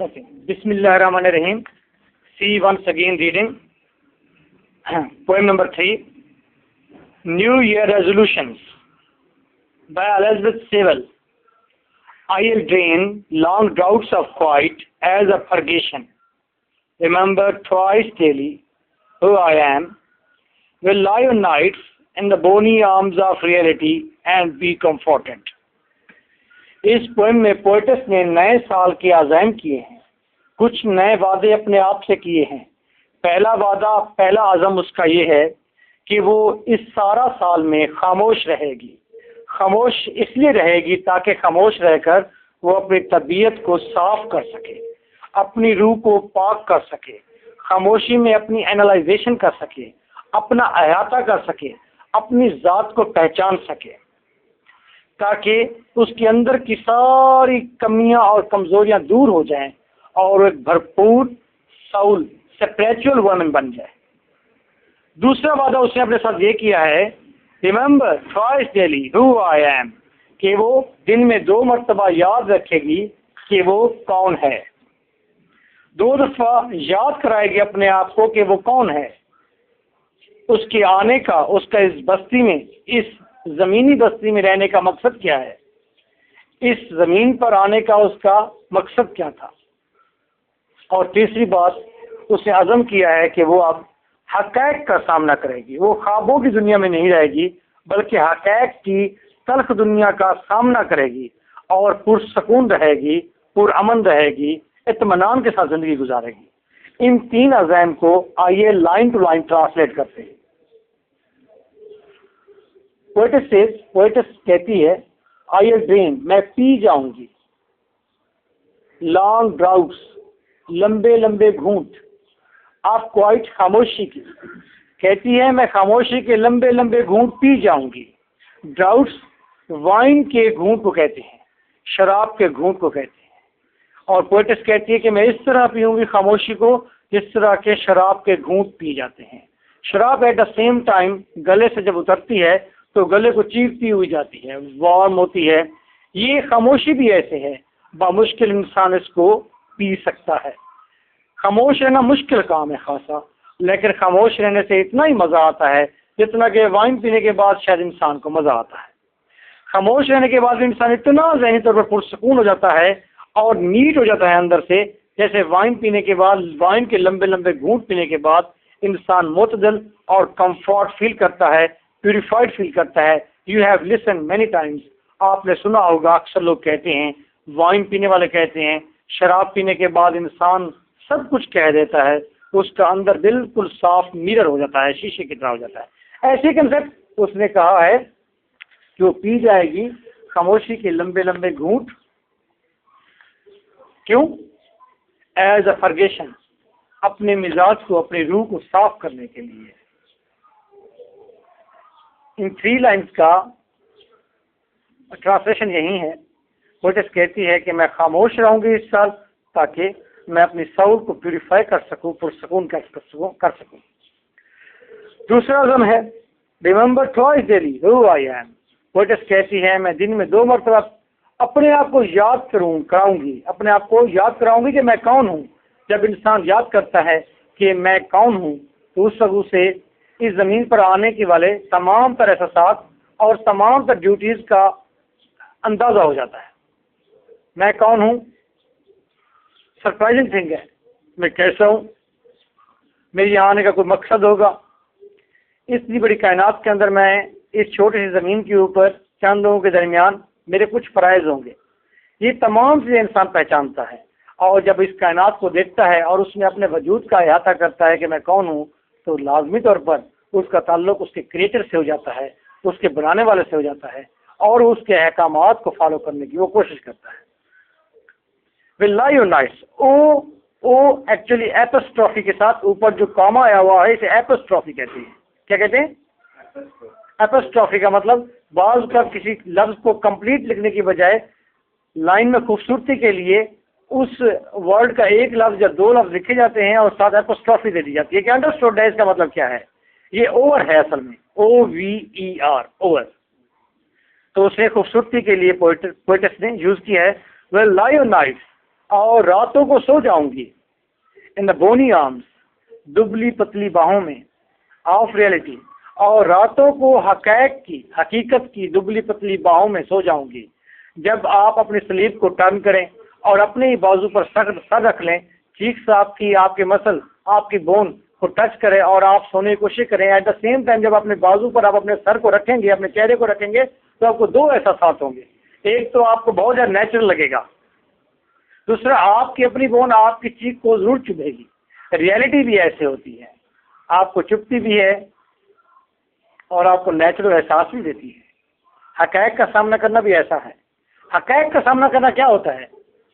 Okay. Bismillahirrahmanirrahim. See once again reading. Poem number 3. New Year Resolutions by Elizabeth Sewell. I'll drain long droughts of quiet as a purgation. Remember twice daily who I am. Will lie on nights in the bony arms of reality and be comforted. اس poem میں poets نے نئے سال کے عزائم کیے ہیں، کچھ نئے وعدے اپنے آپ سے کیے ہیں۔ پہلا عزم اس کا یہ ہے کہ وہ اس سارا سال میں خاموش رہے گی۔ خاموش اس لیے رہے گی تاکہ خاموش رہ کر وہ اپنی طبیعت کو صاف کر سکے، اپنی روح کو پاک کر سکے، خاموشی میں اپنی اینالائزیشن کر سکے، اپنا احاطہ کر سکے، اپنی ذات کو پہچان سکے، تاکہ اس کے اندر کی ساری کمیاں اور کمزوریاں دور ہو جائیں اور ایک بھرپور سول اسپریچول وومن بن جائے۔ دوسرا وعدہ اس نے اپنے ساتھ یہ کیا ہے، remember twice daily who I am, کہ وہ دن میں 2 مرتبہ یاد رکھے گی کہ وہ کون ہے۔ 2 دفعہ یاد کرائے گی اپنے آپ کو کہ وہ کون ہے، اس کے آنے کا، اس کا اس بستی میں، اس زمینی بستی میں رہنے کا مقصد کیا ہے، اس زمین پر آنے کا اس کا مقصد کیا تھا۔ اور تیسری بات اس نے عزم کیا ہے کہ وہ اب حقائق کا سامنا کرے گی، وہ خوابوں کی دنیا میں نہیں رہے گی بلکہ حقائق کی تلخ دنیا کا سامنا کرے گی اور پرسکون رہے گی، پرامن رہے گی، اطمینان کے ساتھ زندگی گزارے گی۔ ان 3 عزائم کو آئیے لائن ٹو لائن ٹرانسلیٹ کرتے ہیں۔ پوئٹس کہتی ہے آئی ول ڈرین، میں پی جاؤں گی، لانگ ڈراؤٹس، لمبے لمبے گھونٹ، آپ کوائٹ خاموشی کی، کہتی ہے میں خاموشی کے لمبے لمبے گھونٹ پی جاؤں گی۔ ڈراؤٹس وائن کے گھونٹ کو کہتے ہیں، شراب کے گھونٹ کو کہتے ہیں، اور پوئٹس کہتی ہے کہ میں اس طرح پیوں گی خاموشی کو جس طرح کے شراب کے گھونٹ پی جاتے ہیں۔ شراب ایٹ دا سیم ٹائم گلے سے جب اترتی ہے تو گلے کو چیرتی ہوئی جاتی ہے، وارم ہوتی ہے۔ یہ خاموشی بھی ایسے ہے، بامشکل انسان اس کو پی سکتا ہے۔ خاموش رہنا مشکل کام ہے خاصا، لیکن خاموش رہنے سے اتنا ہی مزہ آتا ہے جتنا کہ وائن پینے کے بعد شاید انسان کو مزہ آتا ہے۔ خاموش رہنے کے بعد انسان اتنا ذہنی طور پر پرسکون ہو جاتا ہے اور نیٹ ہو جاتا ہے اندر سے، جیسے وائن پینے کے بعد، وائن کے لمبے لمبے گھونٹ پینے کے بعد انسان معتدل اور کمفورٹ فیل کرتا ہے، پیوریفائڈ فیل کرتا ہے۔ You have listen many Times, آپ نے سنا ہوگا، اکثر لوگ کہتے ہیں، وائن پینے والے کہتے ہیں، شراب پینے کے بعد انسان سب کچھ کہہ دیتا ہے، اس کا اندر بالکل صاف میرر ہو جاتا ہے، شیشے کی طرح ہو جاتا ہے۔ ایسے کنسیپٹ اس نے کہا ہے کہ وہ پی جائے گی خاموشی کے لمبے لمبے گھونٹ۔ کیوں؟ ایز اے فرگیشن، اپنے مزاج کو، اپنی روح کو صاف کرنے کے لیے۔ ان 3 لائنز کا ٹرانسلیشن یہی ہے۔ پوئٹس کہتی ہے کہ میں خاموش رہوں گی اس سال تاکہ میں اپنی سول کو پیوریفائی کر سکوں، پرسکون کر سکوں۔ دوسرا عزم ہے remember twice daily who I am. Poets کہتی ہے میں دن میں 2 مرتبہ اپنے آپ کو یاد کراؤں گی، اپنے آپ کو یاد کراؤں گی کہ میں کون ہوں۔ جب انسان یاد کرتا ہے کہ میں کون ہوں تو اس وقت اسے اس زمین پر آنے کے والے تمام تر احساسات اور تمام تر ڈیوٹیز کا اندازہ ہو جاتا ہے۔ میں کون ہوں؟ سرپرائزنگ تھنگ ہے، میں کیسا ہوں، میرے یہاں آنے کا کوئی مقصد ہوگا۔ اتنی بڑی کائنات کے اندر میں اس چھوٹی سی زمین کے اوپر چند لوگوں کے درمیان میرے کچھ فرائض ہوں گے۔ یہ تمام چیزیں انسان پہچانتا ہے، اور جب اس کائنات کو دیکھتا ہے اور اس میں اپنے وجود کا احاطہ کرتا ہے کہ میں کون ہوں، تو لازمی طور پر اس کا تعلق اس کے کریٹر سے ہو جاتا ہے، اس کے بنانے والے سے ہو جاتا ہے، اور اس کے احکامات کو فالو کرنے کی وہ کوشش کرتا ہے۔ will lie on nights، او ایکچولی ایپسٹرافی کے ساتھ اوپر جو کاما آیا ہوا ہے اسے ایپسٹرافی کہتے ہیں۔ کیا کہتے ہیں؟ ایپسٹرافی کا مطلب بعض کا کسی لفظ کو کمپلیٹ لکھنے کی بجائے لائن میں خوبصورتی کے لیے اس ورڈ کا ایک لفظ یا 2 لفظ لکھے جاتے ہیں اور ساتھ ایپوسٹرافی دے دی جاتی ہے کہ انڈرسٹوڈ ہے، اس کا مطلب کیا ہے۔ یہ اوور ہے اصل میں، OVER، اوور۔ تو اس نے خوبصورتی کے لیے پوئٹس نے یوز کیا ہے will lie on nights، اور راتوں کو سو جاؤں گی ان دا بونی آرمس دبلی پتلی باہوں میں آف ریئلٹی اور راتوں کو حقیقت کی دبلی پتلی باہوں میں سو جاؤں گی. جب آپ اپنی سلیپ کو ٹرن کریں اور اپنے ہی بازو پر سر رکھ لیں, چیکس آپ کے مسل آپ کی بون کو ٹچ کرے اور آپ سونے کی کوشش کریں. ایٹ دا سیم ٹائم جب اپنے بازو پر آپ اپنے سر کو رکھیں گے, اپنے چہرے کو رکھیں گے, تو آپ کو دو احساسات ہوں گے. ایک تو آپ کو بہت زیادہ نیچرل لگے گا, دوسرا آپ کی اپنی بون آپ کی چیک کو ضرور چبھے گی. ریئلٹی بھی ایسے ہوتی ہے, آپ کو چبھتی بھی ہے اور آپ کو نیچرل احساس بھی دیتی ہے. حقائق کا سامنا کرنا بھی ایسا ہے. حقائق کا سامنا کرنا کیا ہوتا ہے؟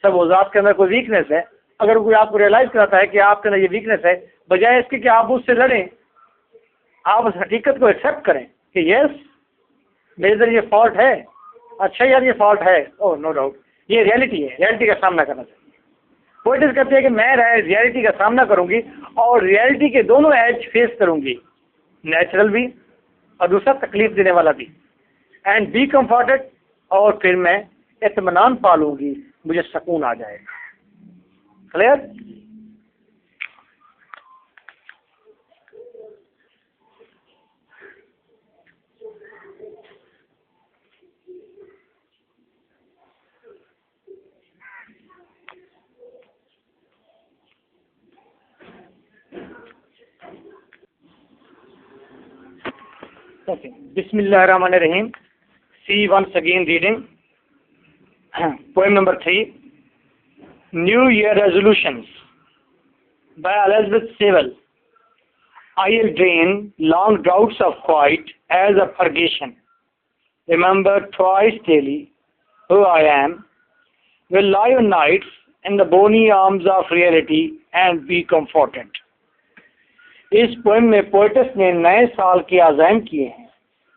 سب اوزات کے اندر کوئی ویکنیس ہے, اگر کوئی آپ کو ریئلائز کراتا ہے کہ آپ کے اندر یہ ویکنیس ہے, بجائے اس کے کہ آپ اس سے لڑیں, آپ اس حقیقت کو ایکسیپٹ کریں کہ یس میرے اندر یہ فالٹ ہے, اچھا یار یہ فالٹ ہے, او نو ڈاؤٹ یہ ریئلٹی ہے, ریئلٹی کا سامنا کرنا چاہیے. پوئٹس کہتے ہیں کہ میں ریئلٹی کا سامنا کروں گی اور ریئلٹی کے دونوں ایج فیس کروں گی, نیچرل بھی اور دوسرا تکلیف دینے والا بھی. اینڈ بی کمفورٹڈ, اور پھر میں اطمینان پالوں گی, مجھے سکون آ جائے گا. Clear? Okay. Bismillah ar-Rahman ar-Rahim. See once again reading. Poem number 3. New Year Resolutions by Elizabeth Sewell. I'll drain long droughts of quiet as a purgation. Remember twice daily who I am. Will lie on nights in the bony arms of reality and be comforted. اس poem میں poets نے نئے سال کے عزائم کیے ہیں,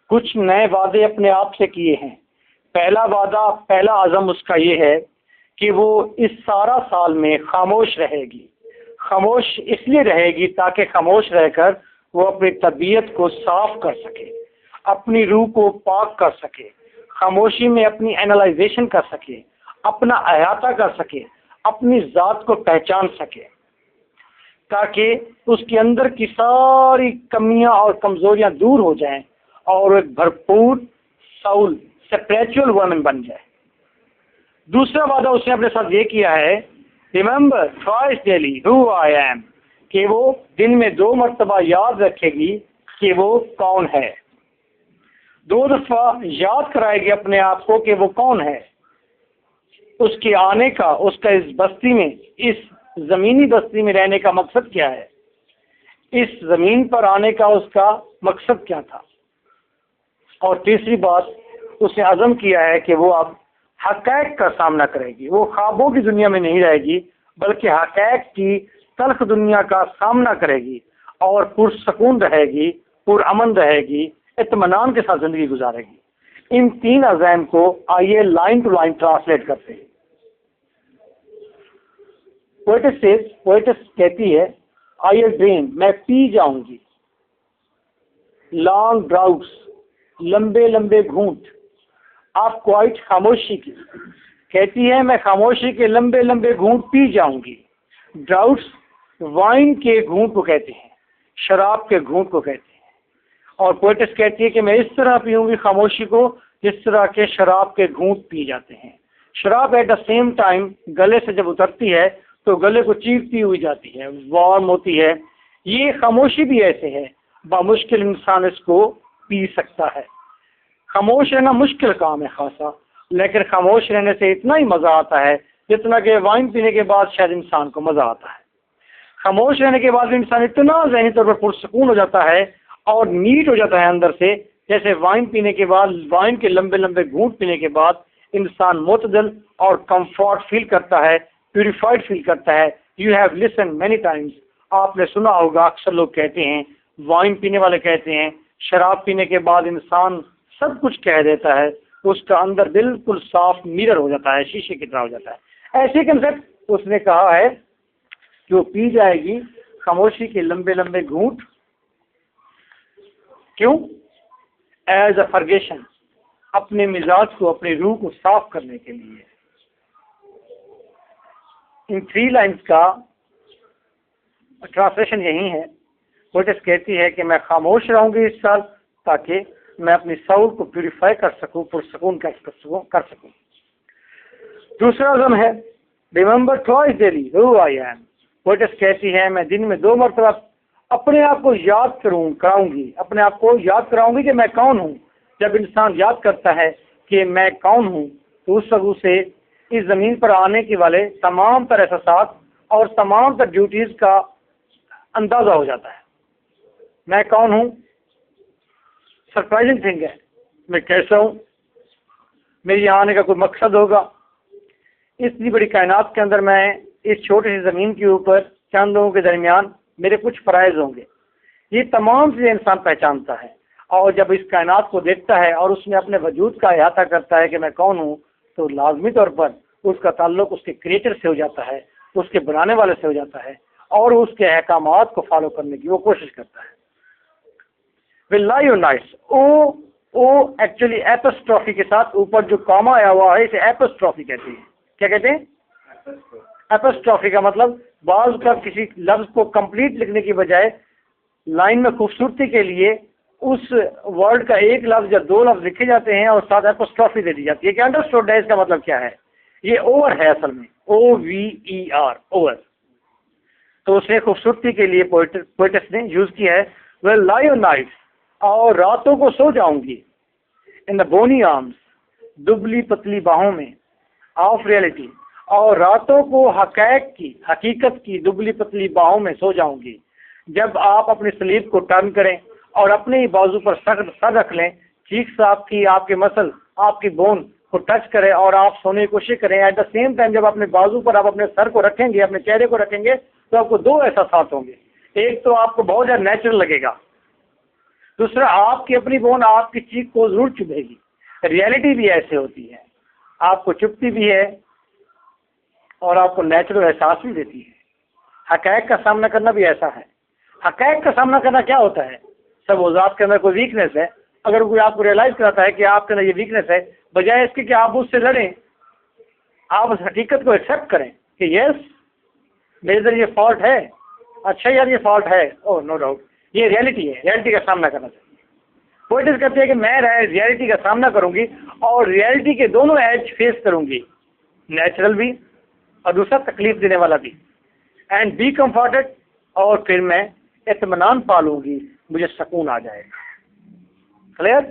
کچھ نئے وعدے اپنے آپ سے کیے ہیں. پہلا عزم اس کا یہ ہے کہ وہ اس سارا سال میں خاموش رہے گی. خاموش اس لیے رہے گی تاکہ خاموش رہ کر وہ اپنی طبیعت کو صاف کر سکے, اپنی روح کو پاک کر سکے, خاموشی میں اپنی اینالائزیشن کر سکے, اپنا احاطہ کر سکے, اپنی ذات کو پہچان سکے, تاکہ اس کے اندر کی ساری کمیاں اور کمزوریاں دور ہو جائیں اور ایک بھرپور سول اسپریچول وومن بن جائے. دوسرا وعدہ اس نے اپنے ساتھ یہ کیا ہے, remember twice daily who I am, کہ وہ دن میں 2 مرتبہ یاد رکھے گی کہ وہ کون ہے. 2 دفعہ یاد کرائے گی اپنے آپ کو کہ وہ کون ہے. اس کے آنے کا, اس کا اس بستی میں, اس زمینی بستی میں رہنے کا مقصد کیا ہے, اس زمین پر آنے کا اس کا مقصد کیا تھا. اور تیسری بات, اس نے عزم کیا ہے کہ وہ اب حقائق کا سامنا کرے گی. وہ خوابوں کی دنیا میں نہیں رہے گی بلکہ حقائق کی تلخ دنیا کا سامنا کرے گی اور پرسکون رہے گی, پرامن رہے گی, اطمینان کے ساتھ زندگی گزارے گی. ان 3 عزائم کو آئیے لائن ٹو لائن ٹرانسلیٹ کرتے ہیں. پوئٹس کہتی ہے آئی ول ڈرین, میں پی جاؤں گی, لانگ ڈراؤٹس, لمبے لمبے گھونٹ, آپ کوائٹ خاموشی کی, کہتی ہے میں خاموشی کے لمبے لمبے گھونٹ پی جاؤں گی. ڈراؤٹس وائن کے گھونٹ کو کہتے ہیں, شراب کے گھونٹ کو کہتے ہیں. اور پوئٹس کہتی ہے کہ میں اس طرح پیوں گی خاموشی کو جس طرح کے شراب کے گھونٹ پی جاتے ہیں. شراب ایٹ دا سیم ٹائم گلے سے جب اترتی ہے تو گلے کو چیرتی ہوئی جاتی ہے, وارم ہوتی ہے. یہ خاموشی بھی ایسے ہے, بامشکل انسان اس کو پی سکتا ہے. خاموش رہنا مشکل کام ہے خاصا, لیکن خاموش رہنے سے اتنا ہی مزہ آتا ہے جتنا کہ وائن پینے کے بعد شاید انسان کو مزہ آتا ہے. خاموش رہنے کے بعد انسان اتنا ذہنی طور پر پرسکون ہو جاتا ہے اور نیٹ ہو جاتا ہے اندر سے, جیسے وائن پینے کے بعد, وائن کے لمبے لمبے گھونٹ پینے کے بعد انسان معتدل اور کمفورٹ فیل کرتا ہے, پیوریفائڈ فیل کرتا ہے. You have listen many Times, آپ نے سنا ہوگا اکثر لوگ کہتے ہیں, وائن پینے والے کہتے ہیں شراب پینے کے بعد انسان سب کچھ کہہ دیتا ہے, اس کا اندر بالکل صاف میرر ہو جاتا ہے, شیشے کی طرح ہو جاتا ہے. ایسے کنسپٹ اس نے کہا ہے کہ وہ پی جائے گی خاموشی کے لمبے لمبے گھونٹ. کیوں؟ ایز اے فرگیشن, اپنے مزاج کو, اپنی روح کو صاف کرنے کے لیے. ان 3 لائنز کا ٹرانسلیشن یہی ہے. پوئٹس کہتی ہے کہ میں خاموش رہوں گی اس سال تاکہ میں اپنی سول کو پیوریفائی کر سکوں، پرسکون کر سکوں. دوسرا عزم ہے remember twice daily who I am. Poets کہتی ہے میں دن میں 2 مرتبہ اپنے آپ کو یاد کراؤں گی، اپنے آپ کو یاد کراؤں گی کہ میں کون ہوں. جب انسان یاد کرتا ہے کہ میں کون ہوں تو اس وقت سے اس زمین پر آنے کے والے تمام تر احساسات اور تمام تر ڈیوٹیز کا اندازہ ہو جاتا ہے. میں کون ہوں، سرپرائزنگ تھنگ ہے. میں کیسا ہوں، میرے یہاں آنے کا کوئی مقصد ہوگا. اتنی بڑی کائنات کے اندر میں اس چھوٹی سی زمین کے اوپر چند لوگوں کے درمیان میرے کچھ فرائض ہوں گے. یہ تمام چیزیں انسان پہچانتا ہے، اور جب اس کائنات کو دیکھتا ہے اور اس میں اپنے وجود کا احاطہ کرتا ہے کہ میں کون ہوں، تو لازمی طور پر اس کا تعلق اس کے کریٹر سے ہو جاتا ہے، اس کے بنانے والے سے ہو جاتا ہے، اور اس کے احکامات کو فالو کرنے کی وہ کوشش کرتا ہے. will lie on nights. او ایکچولی ایپسٹرافی کے ساتھ اوپر جو کاما آیا ہوا ہے اسے ایپسٹرافی کہتے ہیں. کیا کہتے ہیں؟ ایپسٹرافی کا مطلب بعض کا کسی لفظ کو کمپلیٹ لکھنے کی بجائے لائن میں خوبصورتی کے لیے اس ورڈ کا ایک لفظ یا 2 لفظ لکھے جاتے ہیں اور ساتھ ایپسٹرافی دے دی جاتی ہے. کہ انڈرسٹوڈ ہے اس کا مطلب کیا ہے؟ یہ اوور ہے اصل میں، OVER اوور. تو اس نے خوبصورتی کے لیے پوئٹس نے یوز کیا ہے will lie on nights، اور راتوں کو سو جاؤں گی in the bony arms، دبلی پتلی باہوں میں آف ریئلٹی، اور راتوں کو حقیقت کی دبلی پتلی باہوں میں سو جاؤں گی. جب آپ اپنی سلیپ کو ٹرن کریں اور اپنے ہی بازو پر سر رکھ لیں، چیکس آپ کے مسل آپ کی بون کو ٹچ کرے اور آپ سونے کی کوشش کریں. ایٹ دا سیم ٹائم جب اپنے بازو پر آپ اپنے سر کو رکھیں گے، اپنے چہرے کو رکھیں گے، تو آپ کو 2 احساسات ہوں گے. ایک تو آپ کو بہت زیادہ نیچرل لگے گا، دوسرا آپ کی اپنی بون آپ کی چیک کو ضرور چبھے گی. ریئلٹی بھی ایسے ہوتی ہے، آپ کو چبھتی بھی ہے اور آپ کو نیچرل احساس بھی دیتی ہے. حقائق کا سامنا کرنا بھی ایسا ہے. حقائق کا سامنا کرنا کیا ہوتا ہے؟ سب اوزات کے اندر کوئی ویکنیس ہے، اگر کوئی آپ کو ریئلائز کراتا ہے کہ آپ کے اندر یہ ویکنیس ہے، بجائے اس کے کہ آپ اس سے لڑیں، آپ اس حقیقت کو ایکسیپٹ کریں کہ یس میرے اندر یہ فالٹ ہے، اچھا یار یہ فالٹ ہے، او نو ڈاؤٹ یہ ریئلٹی ہے، ریئلٹی کا سامنا کرنا چاہیے. پوئٹس کہتے ہیں کہ میں ریئلٹی کا سامنا کروں گی اور ریئلٹی کے دونوں ایج فیس کروں گی، نیچرل بھی اور دوسرا تکلیف دینے والا بھی. اینڈ بی کمفرٹڈ، اور پھر میں اطمینان پالوں گی، مجھے سکون آ جائے گا. کلیئر؟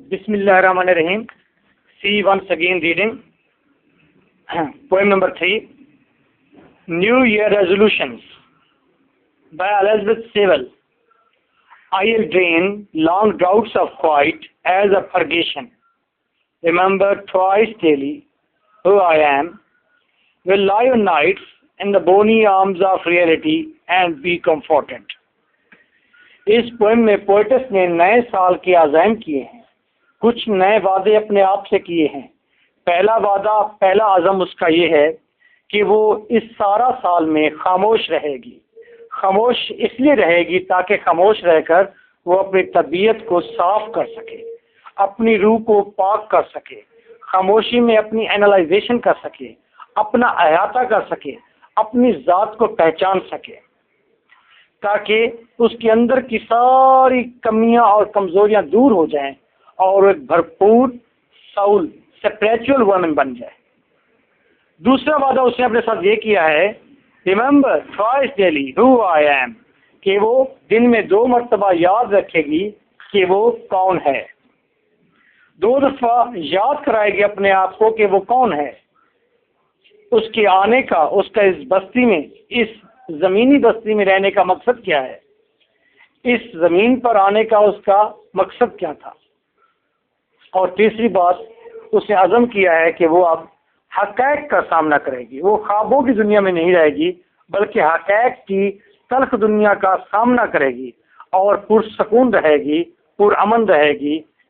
بسم اللہ الرحمن الرحیم. See once again reading poem number 3, New Year Resolutions by Elizabeth Sewell. I'll drain long droughts of quiet as a purgation. Remember twice daily who I am. Will lie on nights in the bony arms of reality and be comforted. اس poem میں poets نے نئے سال کے عزائم کیے ہیں، کچھ نئے وعدے اپنے آپ سے کیے ہیں. پہلا عزم اس کا یہ ہے کہ وہ اس سارا سال میں خاموش رہے گی. خاموش اس لیے رہے گی تاکہ خاموش رہ کر وہ اپنی طبیعت کو صاف کر سکے، اپنی روح کو پاک کر سکے، خاموشی میں اپنی اینالائزیشن کر سکے، اپنا احاطہ کر سکے، اپنی ذات کو پہچان سکے، تاکہ اس کے اندر کی ساری کمیاں اور کمزوریاں دور ہو جائیں اور ایک بھرپور سول اسپریچول وومن بن جائے. دوسرا وعدہ اس نے اپنے ساتھ یہ کیا ہے، remember twice daily who I am، کہ وہ دن میں 2 مرتبہ یاد رکھے گی کہ وہ کون ہے. 2 دفعہ یاد کرائے گی اپنے آپ کو کہ وہ کون ہے. اس کے آنے کا، اس کا اس بستی میں، اس زمینی بستی میں رہنے کا مقصد کیا ہے، اس زمین پر آنے کا اس کا مقصد کیا تھا. اور تیسری بات اس نے عزم کیا ہے کہ وہ اب حقائق کا سامنا کرے گی. وہ خوابوں کی دنیا میں نہیں رہے گی بلکہ حقائق کی تلخ دنیا کا سامنا کرے گی اور پرسکون رہے گی، پرامن رہے گی